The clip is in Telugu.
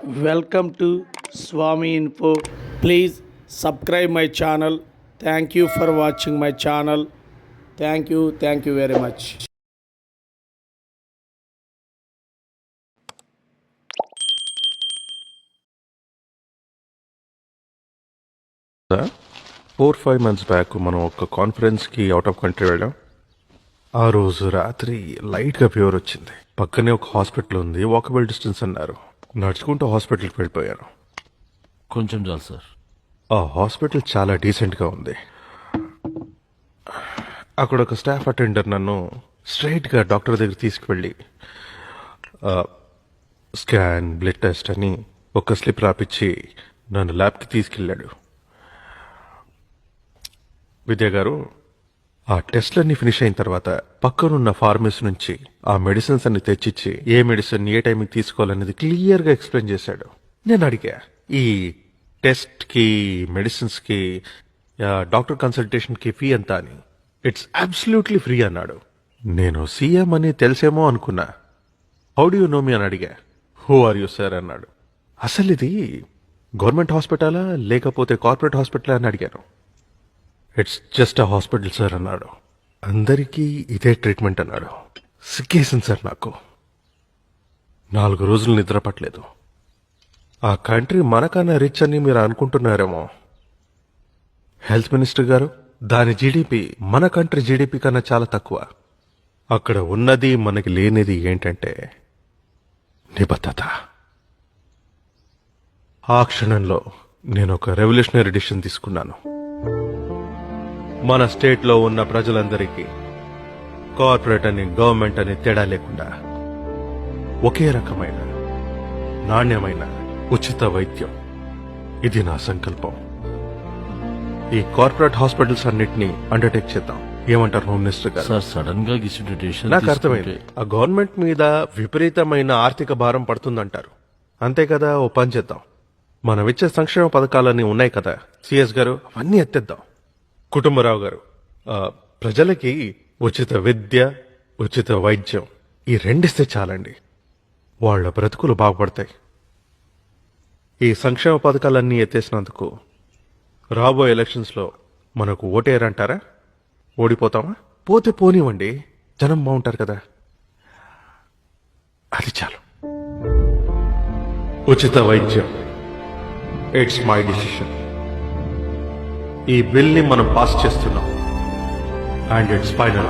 Welcome to Swami Info. Please subscribe my channel. Thank you for watching my channel. Thank you very much. Sir 4-5 months back మనం ఒక కాన్ఫరెన్స్కి అవుట్ ఆఫ్ కంట్రీ వెళ్ళాం. ఆ రోజు రాత్రి లైట్గా ఫీవర్ వచ్చింది. పక్కనే ఒక హాస్పిటల్ ఉంది, వాకబుల్ డిస్టెన్స్ అన్నారు. నడుచుకుంటూ హాస్పిటల్కి వెళ్ళిపోయాను. కొంచెం చాలు సార్. ఆ హాస్పిటల్ చాలా డీసెంట్గా ఉంది. అక్కడ ఒక స్టాఫ్ అటెండర్ నన్ను స్ట్రైట్గా డాక్టర్ దగ్గర తీసుకువెళ్ళి స్కాన్, బ్లడ్ టెస్ట్ అని ఒక స్లిప్ రాపిచ్చి నన్ను ల్యాబ్కి తీసుకెళ్ళాడు. విద్య గారు, ఆ టెస్ట్లన్నీ ఫినిష్ అయిన తర్వాత పక్కనున్న ఫార్మసీ నుంచి ఆ మెడిసిన్స్ అన్ని తెచ్చిచ్చి ఏ మెడిసిన్ ఏ టైంకి తీసుకోవాలనేది క్లియర్గా ఎక్స్ప్లెయిన్ చేశాడు. నేను అడిగా, ఈ టెస్ట్కి, మెడిసిన్స్కి, డాక్టర్ కన్సల్టేషన్కి ఫీ ఎంత అని. ఇట్స్ అబ్సల్యూట్లీ ఫ్రీ అన్నాడు. నేను సీఎం అని తెలిసేమో అనుకున్నా. హౌ డూ యూ నో మీ అని అడిగా. హూ ఆర్ యూ సార్ అన్నాడు. అసలు ఇది గవర్నమెంట్ హాస్పిటలా లేకపోతే కార్పొరేట్ హాస్పిటలా అని అడిగాను. It's just a hospital sir అన్నాడు. అందరికీ ఇదే ట్రీట్మెంట్ అన్నాడు. సిగ్గేసింది సార్ నాకు. 4 రోజులు నిద్ర పట్టలేదు. ఆ కంట్రీ మనకన్నా రిచ్ అని మీరు అనుకుంటున్నారేమో. హెల్త్ మినిస్టర్ గారు, దాని జీడిపి మన కంట్రీ జీడిపి కన్నా చాలా తక్కువ. అక్కడ ఉన్నది మనకి లేనిది ఏంటంటే నిబద్ధత. ఆ క్షణంలో నేను ఒక రెవల్యూషనరీ డిసిషన్ తీసుకున్నాను. మన స్టేట్లో ఉన్న ప్రజలందరికీ కార్పొరేట్ అని, గవర్నమెంట్ అని తేడా లేకుండా ఒకే రకమైన నాణ్యమైన ఉచిత వైద్యం, ఇది నా సంకల్పం. ఈ కార్పొరేట్ హాస్పిటల్స్ అన్నిటినీ అండర్టేక్ చేద్దాం. ఏమంటారు హోమ్ మినిస్టర్ గారు? సార్, సడన్ గా డిసిషన్ నాకు అర్థమైంది. ఆ గవర్నమెంట్ మీద విపరీతమైన ఆర్థిక భారం పడుతుందంటారు. అంతే కదా, ఓ పని చేద్దాం. మనం ఇచ్చే సంక్షేమ పథకాలన్నీ ఉన్నాయి కదా సిఎస్ గారు, అవన్నీ ఎత్తేద్దాం. కుటుంబరావు గారు, ప్రజలకి ఉచిత విద్య, ఉచిత వైద్యం, ఈ రెండిస్తే చాలండి. వాళ్ళ బ్రతుకులు బాగుపడతాయి. ఈ సంక్షేమ పథకాలన్నీ ఎత్తేసినందుకు రాబోయే ఎలక్షన్స్లో మనకు ఓటేయరంటారా? ఓడిపోతామా? పోతే పోనివ్వండి, జనం బాగుంటారు కదా, అది చాలు. ఉచిత వైద్యం, ఇట్స్ మై డిసిషన్. ఈ బిల్ని మనం పాస్ చేస్తున్నాం. And it's final.